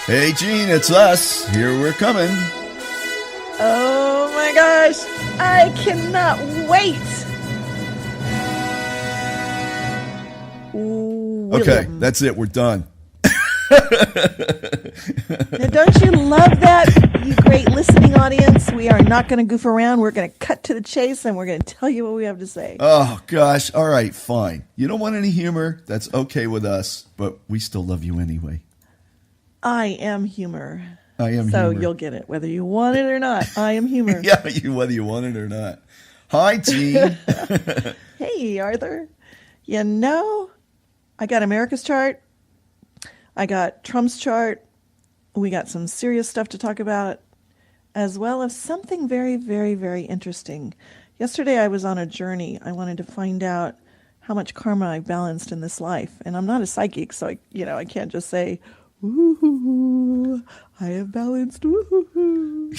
Hey, Gene, it's us. Here we're coming. Oh my gosh, I cannot wait. Okay, that's it. We're done. Now, don't you love that, you great listening audience? We are not going to goof around. We're going to cut to the chase, and we're going to tell you what we have to say. Oh, gosh. All right, fine. You don't want any humor. That's okay with us, but we still love you anyway. I am humor. I am so humor. You'll get it, whether you want it or not. I am humor. Yeah, whether you want it or not. Hi, Gene. Hey, Arthur. You know, I got America's chart. I got Trump's chart. We got some serious stuff to talk about, as well as something very, very, very interesting. Yesterday, I was on a journey. I wanted to find out how much karma I balanced in this life. And I'm not a psychic, so I can't just say, "Ooh, I have balanced." Ooh.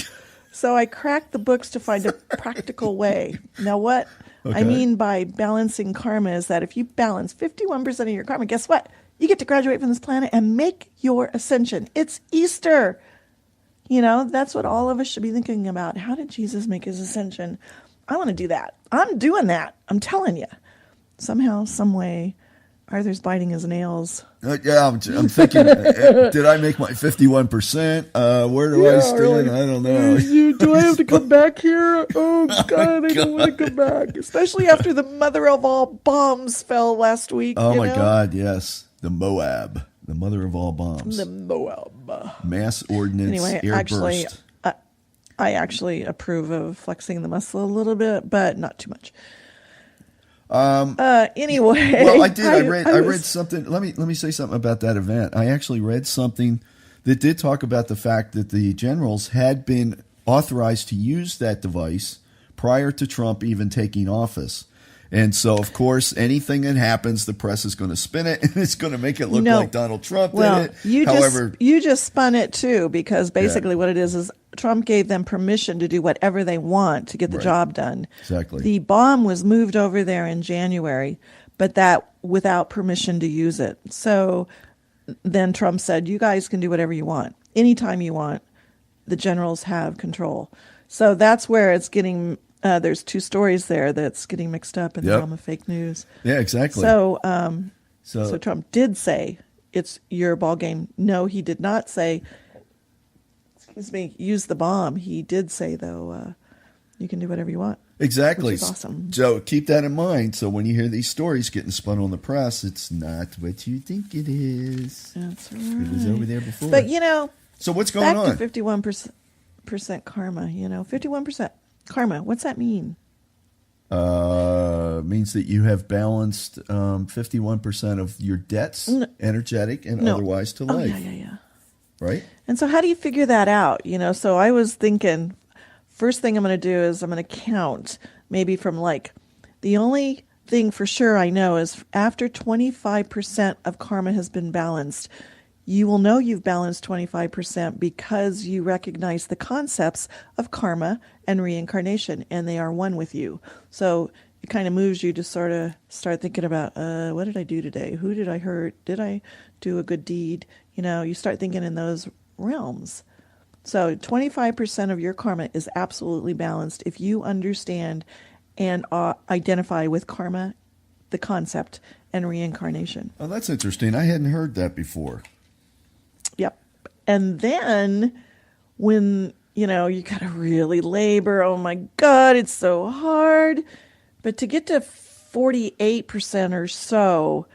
So I cracked the books to find a practical way. Now, what I mean by balancing karma is that if you balance 51% of your karma, guess what? You get to graduate from this planet and make your ascension. It's Easter. That's what all of us should be thinking about. How did Jesus make his ascension? I want to do that. I'm doing that. I'm telling you. Somehow, some way, Arthur's biting his nails. Yeah, I'm thinking, did I make my 51%? Where do I stand? Really. I don't know. Do I have to come back here? Oh, God, I don't want to come back. Especially after the mother of all bombs fell last week. Oh, my God, yes. The Moab, the mother of all bombs. The Moab. Mass ordnance, Anyway, airburst. I actually approve of flexing the muscle a little bit, but not too much. Anyway. Well, I did. I read something. Let me say something about that event. I actually read something that did talk about the fact that the generals had been authorized to use that device prior to Trump even taking office. And so, of course, anything that happens, the press is going to spin it, and it's going to make it look like Donald Trump did it. You just spun it, too, because basically what it is Trump gave them permission to do whatever they want to get the job done. Exactly. The bomb was moved over there in January, but that without permission to use it. So then Trump said, you guys can do whatever you want. Anytime you want, the generals have control. So that's where it's getting... there's two stories there that's getting mixed up in the realm of fake news. Yeah, exactly. So Trump did say it's your ball game. No, he did not say, use the bomb. He did say, though, you can do whatever you want. Exactly. Which is awesome. So keep that in mind. So when you hear these stories getting spun on the press, it's not what you think it is. That's right. It was over there before. But, so what's going on? Back to 51% karma, 51%. Karma, what's that mean? Means that you have balanced 51% of your debts, energetic and otherwise, to life. Yeah. Right? And so how do you figure that out? So I was thinking, first thing I'm going to do is I'm going to count maybe from the only thing for sure I know is after 25% of karma has been balanced, you will know you've balanced 25% because you recognize the concepts of karma and reincarnation, and they are one with you. So it kind of moves you to sort of start thinking about, what did I do today? Who did I hurt? Did I do a good deed? You start thinking in those realms. So 25% of your karma is absolutely balanced if you understand and identify with karma, the concept, and reincarnation. Oh, that's interesting. I hadn't heard that before. Yep. And then when, you got to really labor, oh my God, it's so hard. But to get to 48% or so,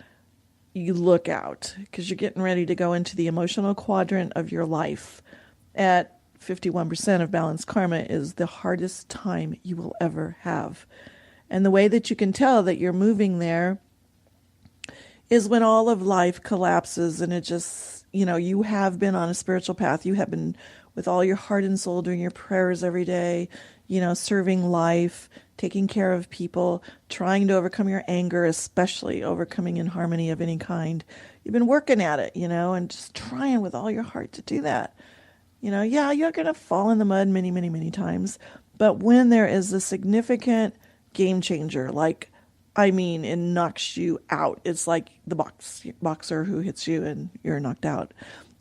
you look out because you're getting ready to go into the emotional quadrant of your life. At 51% of balanced karma is the hardest time you will ever have. And the way that you can tell that you're moving there is when all of life collapses and it just, you have been on a spiritual path. You have been with all your heart and soul doing your prayers every day, serving life, taking care of people, trying to overcome your anger, especially overcoming in harmony of any kind. You've been working at it, and just trying with all your heart to do that. You're going to fall in the mud many, many, many times. But when there is a significant game changer, it knocks you out. It's like the boxer who hits you and you're knocked out.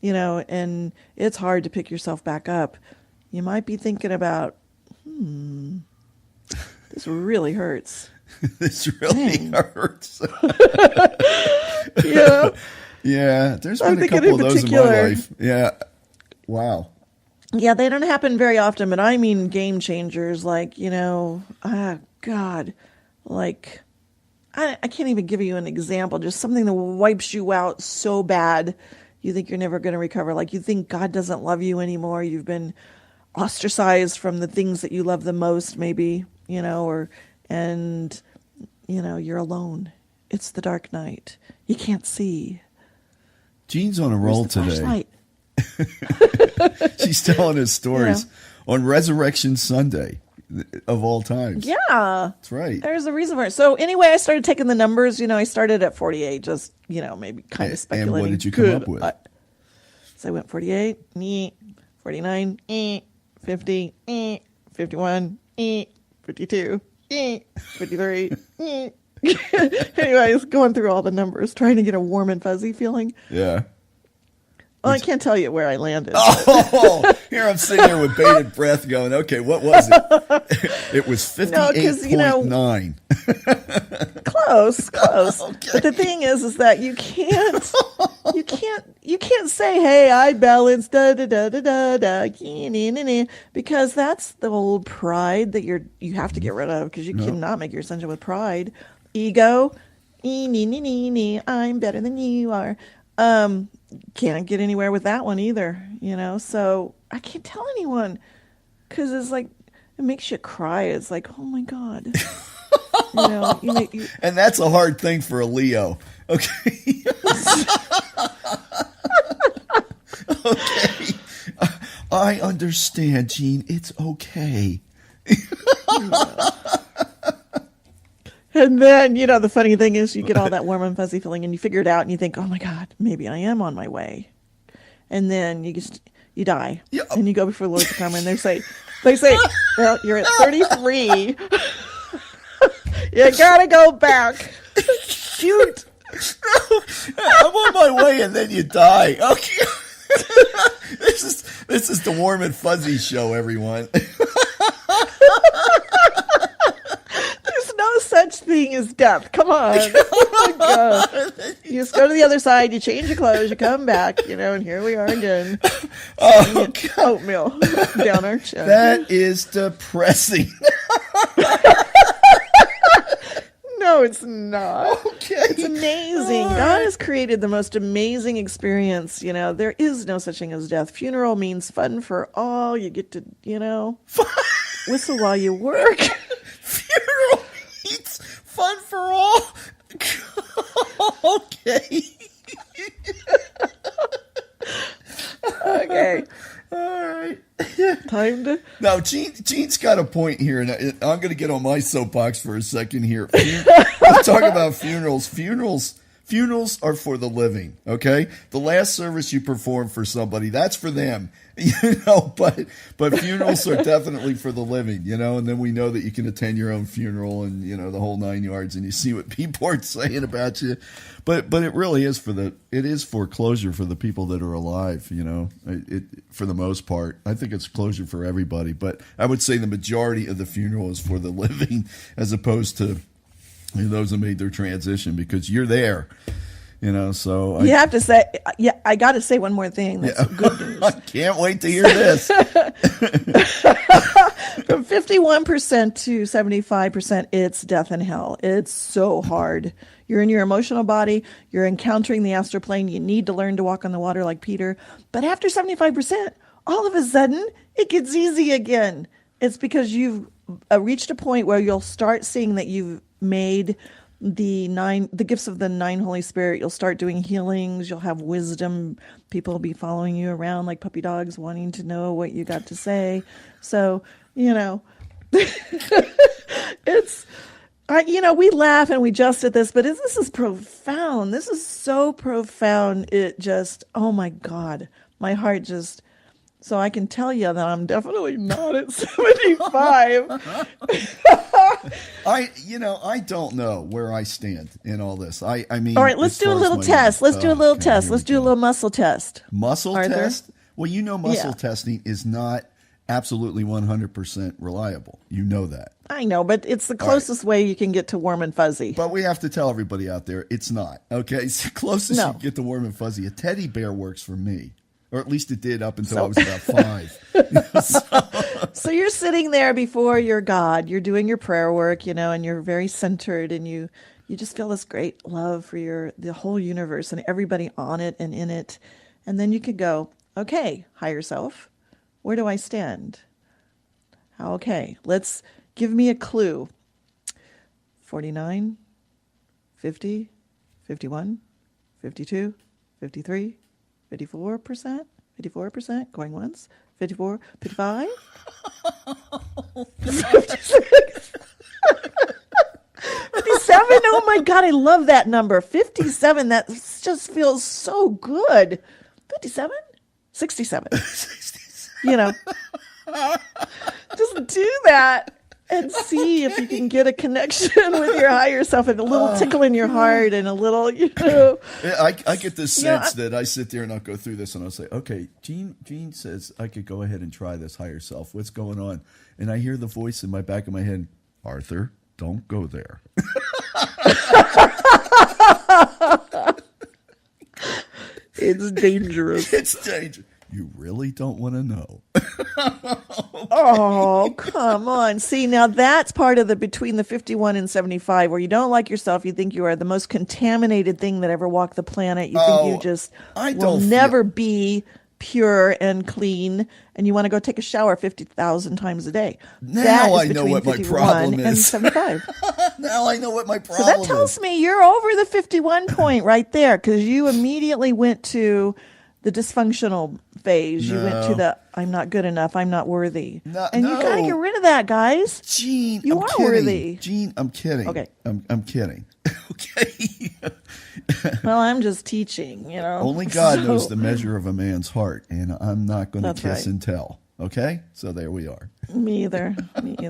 and it's hard to pick yourself back up. You might be thinking about, this really hurts. This really hurts. Yeah. Yeah, there's been a couple of those in my life. Yeah. Wow. Yeah, they don't happen very often, but I mean game changers, like, God, like, I can't even give you an example, just something that wipes you out so bad you think you're never going to recover. Like, you think God doesn't love you anymore. You've been ostracized from the things that you love the most, maybe, and you're alone. It's the dark night. You can't see. Jean's on a roll today. She's telling us stories on Resurrection Sunday of all times. Yeah. That's right. There's a reason for it. So anyway, I started taking the numbers. I started at 48, just, maybe kind of speculating. And what did you come up with? So I went 48, 49, 50, 51, 52, 53. Anyways, going through all the numbers, trying to get a warm and fuzzy feeling. Yeah. Well, I can't tell you where I landed. Oh, here I'm sitting here with bated breath going, okay, what was it? It was 58.9. Close. Okay. But the thing is that you can't say, hey, I balanced, because that's the old pride that you have to get rid of, because you cannot make your ascension with pride. Ego, I'm better than you are. Can't get anywhere with that one either, so I can't tell anyone, because it's like, it makes you cry. It's like, oh my God. And that's a hard thing for a Leo. Okay. Okay. I understand, Jean. It's okay. And then, the funny thing is you get all that warm and fuzzy feeling and you figure it out and you think, oh my God, maybe I am on my way. And then you die. Yeah. And you go before the Lord to come and they say, well, you're at 33. You gotta go back. Shoot. I'm on my way and then you die. Okay. This is the warm and fuzzy show, everyone. No such thing as death. Come on. Oh my God. You just go to the other side, you change your clothes, you come back, and here we are again. Oh, oatmeal down our chin. That is depressing. No, it's not. Okay. It's amazing. Right. God has created the most amazing experience. There is no such thing as death. Funeral means fun for all. You get to, whistle while you work. Funeral means fun for all. Okay. Okay. All right. Time to... Now, Gene's got a point here, and I'm going to get on my soapbox for a second here. Let's talk about funerals. Funerals are for the living, okay? The last service you perform for somebody, that's for them, but funerals are definitely for the living, and then we know that you can attend your own funeral and, the whole 9 yards, and you see what people are saying about you. But it really is for closure for the people that are alive, for the most part. I think it's closure for everybody, but I would say the majority of the funeral is for the living as opposed to those that made their transition, because you're there, so you have to say, I got to say one more thing. That's good news. I can't wait to hear this. From 51% to 75%, it's death and hell. It's so hard. You're in your emotional body. You're encountering the astral plane. You need to learn to walk on the water like Peter. But after 75%, all of a sudden, it gets easy again. It's because you've reached a point where you'll start seeing that you've made the gifts of the 9 Holy Spirit. You'll start doing healings. You'll have wisdom. People will be following you around like puppy dogs, wanting to know what you got to say. So, it's, we laugh and we jest at this, but this is profound. This is so profound. It just, oh my God, my heart just So I can tell you that I'm definitely not at 75. I don't know where I stand in all this. I mean, All right, let's do a little test. Let's do a little test. Let's do a little muscle test. Muscle Arthur? test? Well, muscle Yeah. testing is not absolutely 100% reliable. You know that. I know, but it's the closest way you can get to warm and fuzzy. But we have to tell everybody out there, it's not. Okay? It's the closest No. you can get to warm and fuzzy. A teddy bear works for me. Or at least it did up until I was about 5. So you're sitting there before your God, you're doing your prayer work, and you're very centered, and you just feel this great love for the whole universe and everybody on it and in it. And then you could go, okay, higher self, where do I stand? Okay, give me a clue. 49, 50, 51, 52, 53, 54%, 54%, going once, 54, 55, 56, 57. Oh my God, I love that number. 57, that just feels so good. 57, 67. Just do that and see if you can get a connection with your higher self and a little tickle in your heart and a little, I get this sense that I sit there and I'll go through this and I'll say, okay, Gene says I could go ahead and try this higher self. What's going on? And I hear the voice in my back of my head, Arthur, don't go there. It's dangerous. It's dangerous. You really don't want to know. Oh, come on. See, now that's part of the between the 51 and 75 where you don't like yourself. You think you are the most contaminated thing that ever walked the planet. You think you just will never be pure and clean, and you want to go take a shower 50,000 times a day. Now I know what my problem and is. 75. Now I know what my problem So that tells me you're over the 51 point right there because you immediately went to the dysfunctional phase. You went to the I'm not good enough, I'm not worthy. You got to get rid of that, guys. Gene, you are worthy. Gene, I'm kidding. Okay. I'm kidding. Okay. Well, I'm just teaching, Only God knows the measure of a man's heart, and I'm not going to kiss right. and tell. Okay? So there we are. Me either. Okay.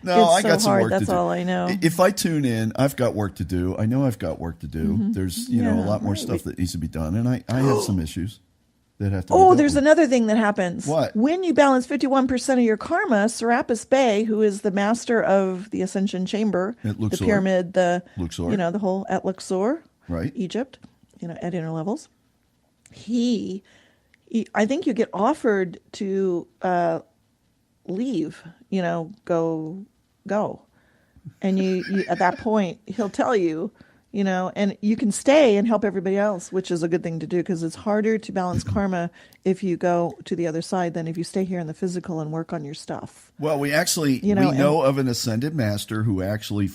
No, I got some work to do. That's all I know. If I tune in, I've got work to do. I know I've got work to do. Mm-hmm. There's, a lot more stuff that needs to be done, and I have some issues that have to be dealt there's with. another thing that happens. What? When you balance 51% of your karma, Serapis Bey, who is the master of the Ascension chamber, the pyramid, Luxor. The whole at Luxor, right? Egypt, at inner levels. He I think you get offered to leave, go. And you at that point, he'll tell you, and you can stay and help everybody else, which is a good thing to do because it's harder to balance karma if you go to the other side than if you stay here in the physical and work on your stuff. Well, we actually, we know of an ascended master who actually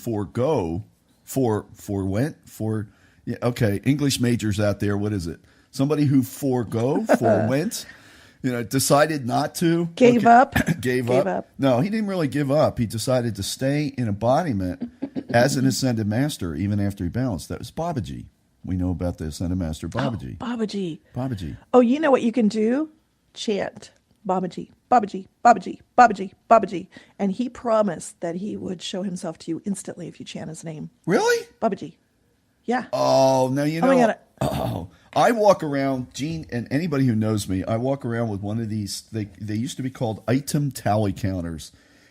English majors out there, what is it? Somebody who forwent, decided not to. Gave up. Gave up. No, he didn't really give up. He decided to stay in embodiment as an ascended master even after he balanced. That was Babaji. We know about the ascended master Babaji. Oh, Babaji. Babaji. Oh, you know what you can do? Chant Babaji, Babaji, Babaji, Babaji, Babaji. And he promised that he would show himself to you instantly if you chant his name. Really? Babaji. Yeah. Oh, now you know. Oh, my God. I walk around, Gene, and anybody who knows me, I walk around with one of these. They used to be called item tally counters,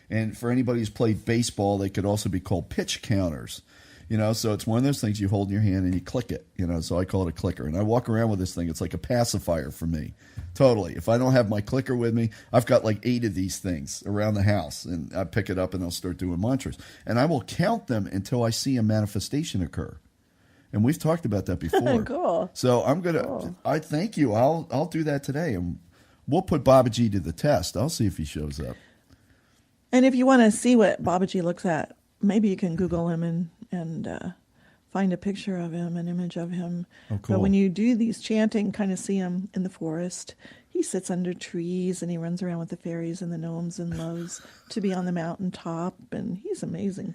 and for anybody who's played baseball, they could also be called pitch counters. So it's one of those things you hold in your hand and you click it. So I call it a clicker, and I walk around with this thing. It's like a pacifier for me, totally. If I don't have my clicker with me, I've got like 8 of these things around the house, and I pick it up and I'll start doing mantras, and I will count them until I see a manifestation occur. And we've talked about that before. Cool. So I'm gonna. I thank you. I'll do that today, and we'll put Babaji to the test. I'll see if he shows up. And if you want to see what Babaji looks at, maybe you can Google him and find a picture of him, an image of him. Oh, cool. But when you do these chanting, kind of see him in the forest. He sits under trees and he runs around with the fairies and the gnomes and loves to be on the mountaintop, and he's amazing.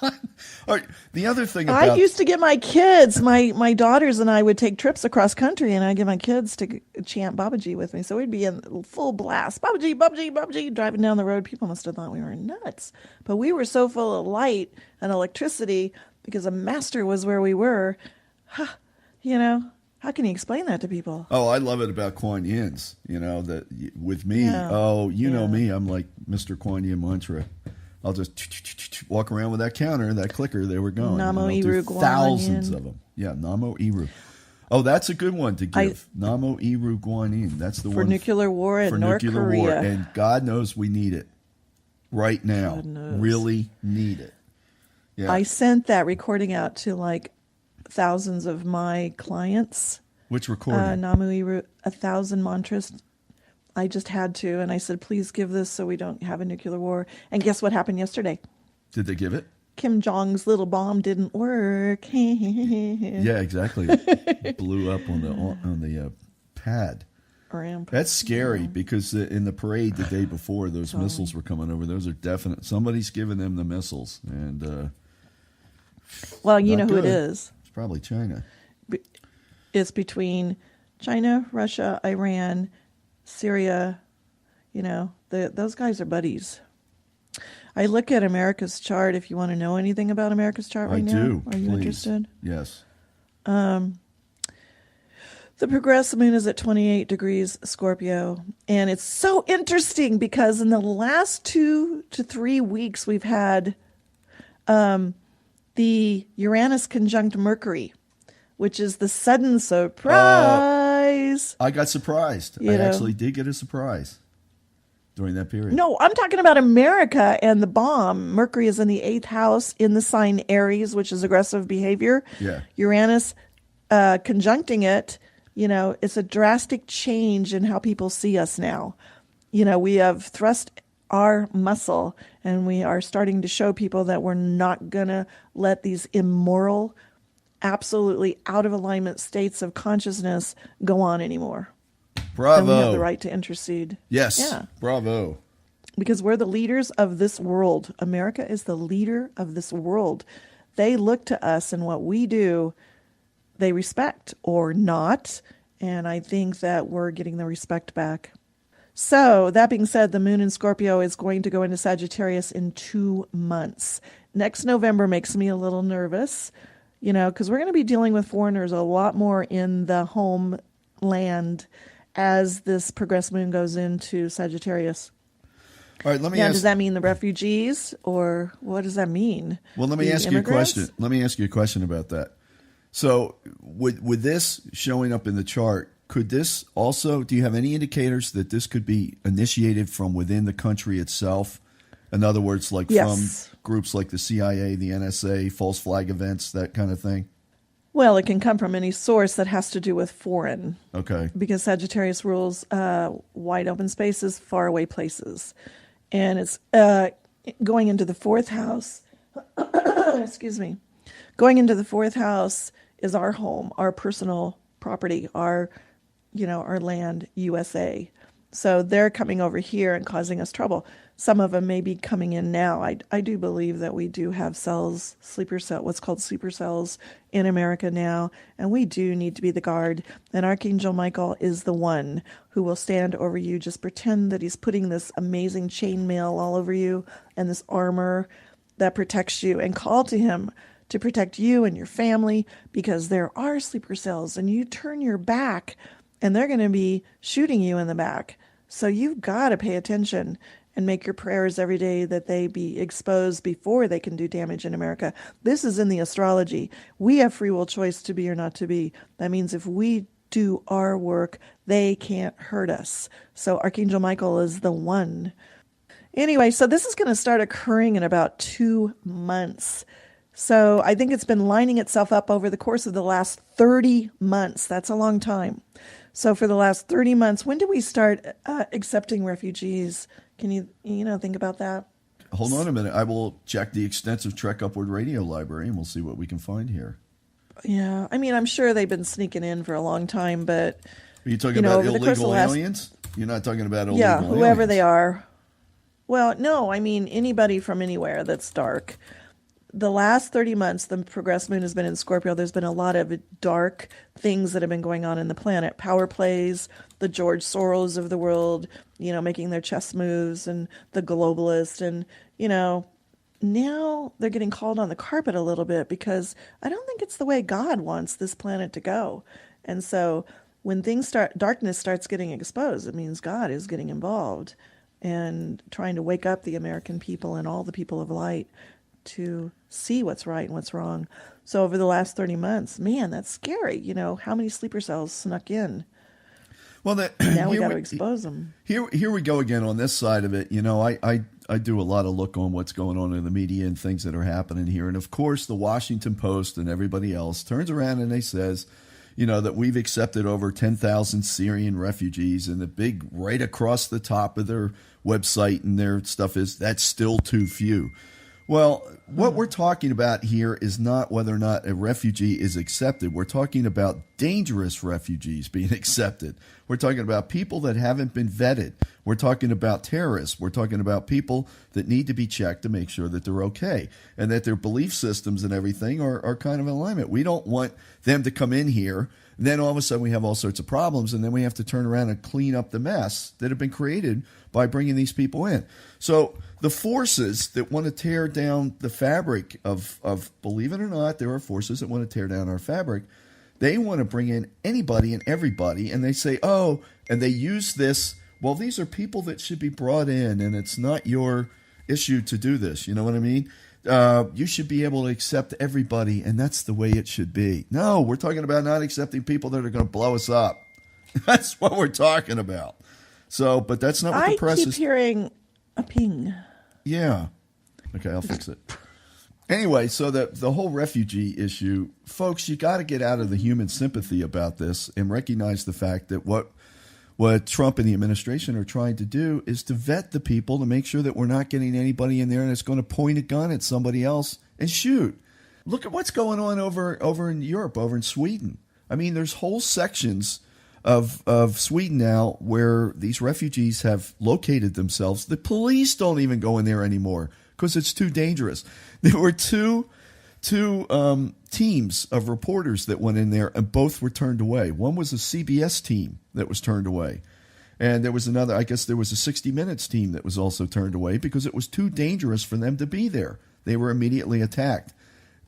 All right, the other thing I about used to get my kids, my daughters and I would take trips across country, and I'd get my kids to chant Babaji with me. So we'd be in full blast, Babaji, Babaji, Babaji, driving down the road. People must have thought we were nuts. But we were so full of light and electricity because a master was where we were. You know, how can you explain that to people? Oh, I love it about Kuan Yin's. You know, that with me, Yeah. you know me, I'm like Mr. Kuan Yin mantra. I'll just walk around with that counter, that clicker, they were going. Namo And I'll do Iru Guan thousands Yin. of them. Yeah, Namo Iru. Oh, that's a good one to give. Namo Iru Guan Yin. That's the For one. nuclear war in for North nuclear Korea. war. And God knows we need it right now. God knows. Really need it. Yeah. I sent that recording out to like thousands of my clients. Which recording? Namu Iru, 1,000 mantras. I just had to, and I said, please give this so we don't have a nuclear war. And guess what happened yesterday? Did they give it? Kim Jong's little bomb didn't work. Yeah, exactly. It blew up on the pad. Ramp. That's scary because in the parade the day before, those Totally. missiles were coming over. Those are definite. Somebody's giving them the missiles, and Well, you know not who it good. is. It's probably China. It's between China, Russia, Iran, Syria. You know, those guys are buddies. I look at America's chart. If you want to know anything about America's chart right I now, do. are you Please. interested? Yes. The progressive moon is at 28 degrees Scorpio. And it's so interesting because in the last 2 to 3 weeks, we've had the Uranus conjunct Mercury, which is the sudden surprise. I got surprised. You I know. actually did get a surprise during that period. No, I'm talking about America and the bomb. Mercury is in the 8th house in the sign Aries, which is aggressive behavior. Yeah. Uranus conjuncting it, you know, it's a drastic change in how people see us now. You know, we have thrust our muscle and we are starting to show people that we're not going to let these immoral, absolutely out of alignment states of consciousness go on anymore. Bravo. And we have the right to intercede. Yes. Yeah. Bravo. Because we're the leaders of this world. America is the leader of this world. They look to us and what we do, they respect or not. And I think that we're getting the respect back. So that being said, the moon in Scorpio is going to go into Sagittarius in 2 months. Next November makes me a little nervous, you know, because we're going to be dealing with foreigners a lot more in the homeland as this progressive moon goes into Sagittarius. All right, let me Now, ask. does that mean the refugees, or what does that mean? Well, let me The ask you a immigrants? question. Let me ask you a question about that. So, with this showing up in the chart, could this also? Do you have any indicators that this could be initiated from within the country itself? In other words, like Yes. from groups like the CIA, the NSA, false flag events, that kind of thing. Well, it can come from any source that has to do with foreign, Okay. because Sagittarius rules wide open spaces, faraway places. And it's going into the 4th house. Excuse me. Going into the 4th house is our home, our personal property, our land, USA. So they're coming over here and causing us trouble. Some of them may be coming in now. I do believe that we do have cells, what's called sleeper cells in America now, and we do need to be the guard. And Archangel Michael is the one who will stand over you. Just pretend that he's putting this amazing chainmail all over you and this armor that protects you, and call to him to protect you and your family, because there are sleeper cells and you turn your back and they're going to be shooting you in the back. So you've got to pay attention and make your prayers every day that they be exposed before they can do damage in America. This is in the astrology. We have free will choice to be or not to be. That means if we do our work, they can't hurt us. So Archangel Michael is the one. Anyway, so this is going to start occurring in about 2 months. So I think it's been lining itself up over the course of the last 30 months. That's a long time. So for the last 30 months, when did we start accepting refugees? Can you think about that? Hold on a minute. I will check the extensive Trek Upward radio library, and we'll see what we can find here. Yeah, I mean, I'm sure they've been sneaking in for a long time, but Are you talking about over the course of illegal the last- aliens? You're not talking about illegal yeah, aliens? whoever they are. Well, no, I mean anybody from anywhere that's dark. the last 30 months, the progress moon has been in Scorpio. There's been a lot of dark things that have been going on in the planet. Power plays, the George Soros of the world, making their chess moves, and the globalist. And, now they're getting called on the carpet a little bit because I don't think it's the way God wants this planet to go. And so when darkness starts getting exposed, it means God is getting involved and trying to wake up the American people and all the people of light to see what's right and what's wrong. So over the last 30 months, man, that's scary. How many sleeper cells snuck in? Well, now we got to expose them. Here we go again on this side of it. I do a lot of look on what's going on in the media and things that are happening here. And of course, the Washington Post and everybody else turns around and they says, that we've accepted over 10,000 Syrian refugees, and the big right across the top of their website and their stuff is that's still too few. Well, what we're talking about here is not whether or not a refugee is accepted. We're talking about dangerous refugees being accepted. We're talking about people that haven't been vetted. We're talking about terrorists. We're talking about people that need to be checked to make sure that they're okay and that their belief systems and everything are kind of in alignment. We don't want them to come in here, and then all of a sudden we have all sorts of problems, and then we have to turn around and clean up the mess that have been created by bringing these people in. So the forces that want to tear down the fabric of believe it or not, there are forces that want to tear down our fabric. They want to bring in anybody and everybody, and they say, oh, and they use this, well, these are people that should be brought in, and it's not your issue to do this. You know what I mean? You should be able to accept everybody, and that's the way it should be. No, we're talking about not accepting people that are going to blow us up. That's what we're talking about. So, but that's not what the press is. I keep hearing a ping. Yeah. Okay, I'll fix it. Anyway, so the whole refugee issue, folks, you got to get out of the human sympathy about this and recognize the fact that what Trump and the administration are trying to do is to vet the people to make sure that we're not getting anybody in there and it's going to point a gun at somebody else and shoot. Look at what's going on over in Europe, over in Sweden. I mean, there's whole sections of Sweden now where these refugees have located themselves. The police don't even go in there anymore because it's too dangerous. There were two teams of reporters that went in there, and both were turned away. One was a CBS team that was turned away. And there was another, I guess there was a 60 Minutes team that was also turned away because it was too dangerous for them to be there. They were immediately attacked.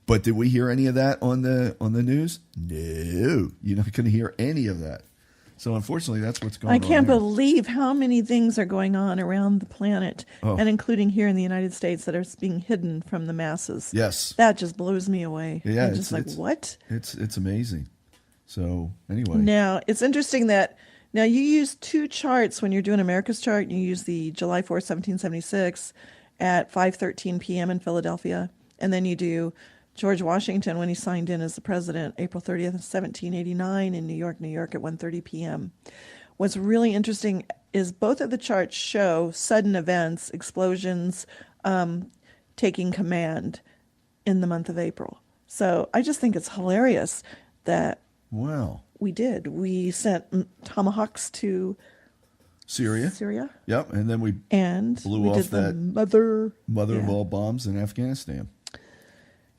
But did we hear any of that on the news? No. You're not going to hear any of that. So unfortunately, that's what's going on. I can't believe how many things are going on around the planet, and including here in the United States, that are being hidden from the masses. Yes. That just blows me away. Yeah, I'm just what? It's amazing. So anyway. Now, it's interesting that now you use two charts when you're doing America's chart. You use the July 4th, 1776 at 5:13 p.m. in Philadelphia, and then you do George Washington when he signed in as the president, April 30th, 1789 in New York at 1:30 p.m. What's really interesting is both of the charts show sudden events, explosions, taking command in the month of April. So I just think it's hilarious that we sent tomahawks to Syria. Yep, and then we blew off that mother of all bombs in Afghanistan.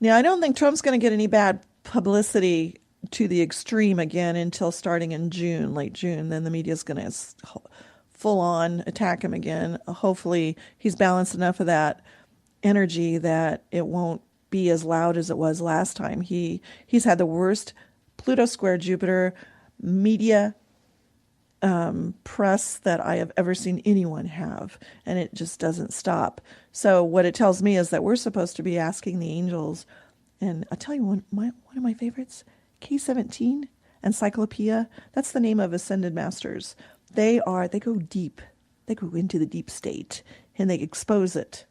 Now, I don't think Trump's going to get any bad publicity to the extreme again until starting in June, late June. Then the media's going to full on attack him again. Hopefully, he's balanced enough of that energy that it won't be as loud as it was last time. He's had the worst Pluto square Jupiter media press that I have ever seen anyone have, and it just doesn't stop. So what it tells me is that we're supposed to be asking the angels, and I'll tell you one of my favorites, K17 Encyclopedia. That's the name of Ascended Masters. They go deep. They go into the deep state, and they expose it.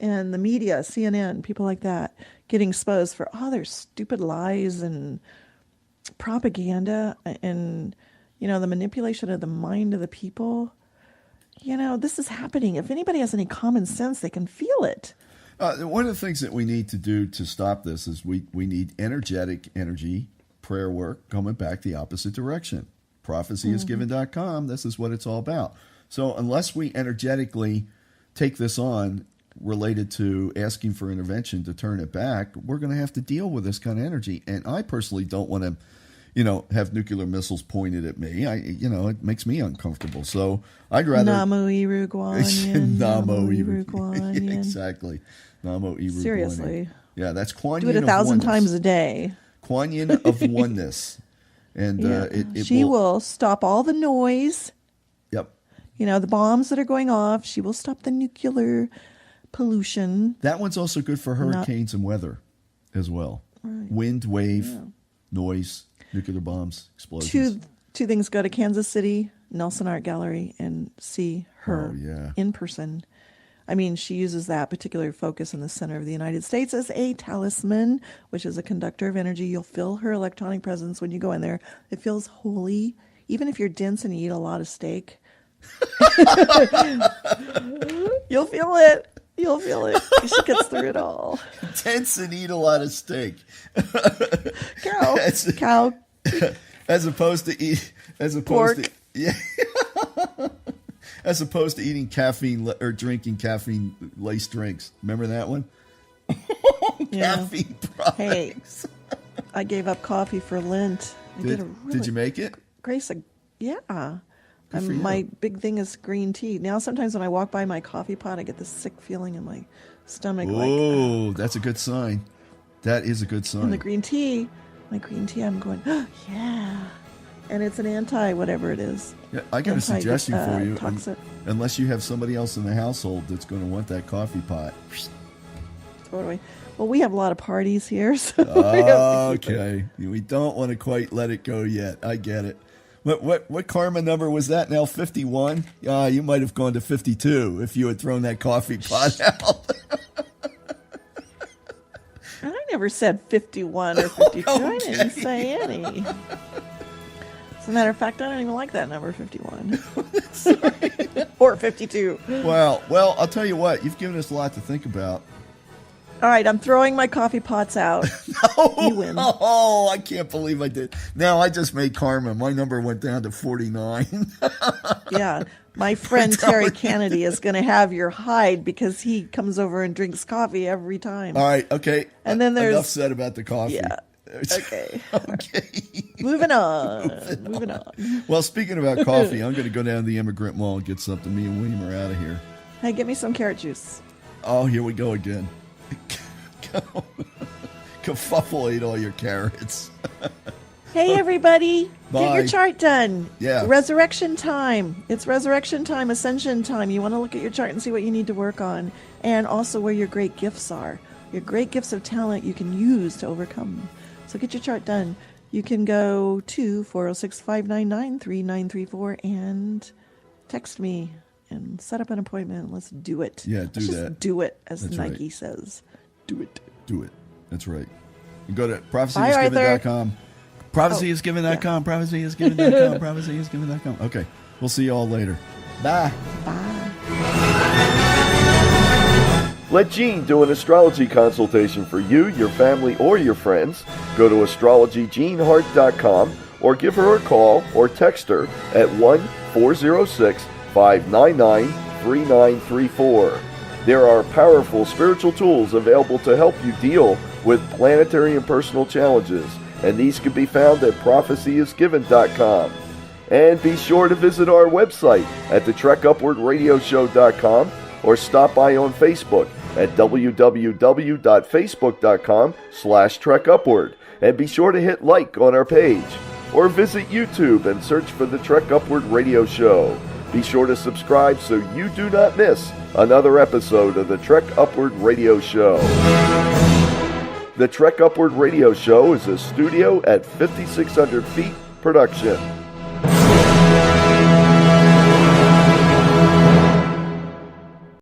And the media, CNN, people like that, getting exposed for all their stupid lies and propaganda and the manipulation of the mind of the people. This is happening. If anybody has any common sense, they can feel it. One of the things that we need to do to stop this is we need energetic energy, prayer work, coming back the opposite direction. Prophecyisgiven.com, this is what it's all about. So unless we energetically take this on related to asking for intervention to turn it back, we're going to have to deal with this kind of energy. And I personally don't want to, have nuclear missiles pointed at me. It makes me uncomfortable. So I'd rather Namo Iru Guanyin. Namo Iru Guanyin. Exactly. Namo Iru Seriously. Guanyin. Yeah, that's Kuan Do Yin it 1,000 of oneness. times a day. Kuan Yin of oneness. And she will stop all the noise. Yep. The bombs that are going off. She will stop the nuclear pollution. That one's also good for hurricanes and weather as well. Right. Wind, wave, noise, nuclear bombs, explosions. Two things. Go to Kansas City, Nelson Art Gallery, and see her in person. I mean, she uses that particular focus in the center of the United States as a talisman, which is a conductor of energy. You'll feel her electronic presence when you go in there. It feels holy. Even if you're dense and you eat a lot of steak, you'll feel it. You'll feel it. She gets through it all. Dense and eat a lot of steak. Cow. As opposed to pork. As opposed to eating caffeine or drinking caffeine laced drinks. Remember that one? Caffeine products. Hey, I gave up coffee for Lent. Did you make it? Grace, yeah. My big thing is green tea. Now, sometimes when I walk by my coffee pot, I get this sick feeling in my stomach. Oh, that's a good sign. That is a good sign. And my green tea, I'm going, oh, yeah. And it's an whatever it is. Yeah, I got a suggestion for you. Unless you have somebody else in the household that's going to want that coffee pot. Totally. Well, we have a lot of parties here. So okay. We don't want to quite let it go yet. I get it. What karma number was that now? 51? You might have gone to 52 if you had thrown that coffee pot out. I never said 51 or 52. Okay. I didn't say any. As a matter of fact, I don't even like that number, 51. Or 52. Well, I'll tell you what. You've given us a lot to think about. All right, I'm throwing my coffee pots out. You win. Oh, I can't believe I did. Now I just made karma. My number went down to 49. Yeah, my friend Terry Kennedy is going to have your hide because he comes over and drinks coffee every time. All right, okay. And then there's enough said about the coffee. Yeah. Okay. Moving on. Well, speaking about coffee, I'm going to go down to the Immigrant Mall and get something. Me and William are out of here. Hey, get me some carrot juice. Oh, here we go again. Kerfuffle ate all your carrots. Hey, everybody. Bye. Get your chart done. Yeah. Resurrection time. It's resurrection time, ascension time. You want to look at your chart and see what you need to work on, and also where your great gifts are. Your great gifts of talent you can use to overcome. So get your chart done. You can go to 406-599-3934 and text me and set up an appointment. Let's do it. Yeah, Let's that. Do it, as That's Nike right. says. Do it. Do it. That's right. You go to prophecyisgiven.com. Prophecyisgiven.com. Prophecyisgiven.com. Prophecyisgiven.com. Okay. We'll see you all later. Bye. Bye. Let Jean do an astrology consultation for you, your family, or your friends. Go to astrologyjeanhart.com or give her a call or text her at 1-406-599-3934. There are powerful spiritual tools available to help you deal with planetary and personal challenges, and these can be found at prophecyisgiven.com. And be sure to visit our website at thetrekupwardradioshow.com or stop by on Facebook at www.facebook.com/trekupward, and be sure to hit like on our page, or visit YouTube and search for the Trek Upward Radio Show. Be sure to subscribe so you do not miss another episode of the Trek Upward Radio Show. The Trek Upward Radio Show is a studio at 5,600 feet production.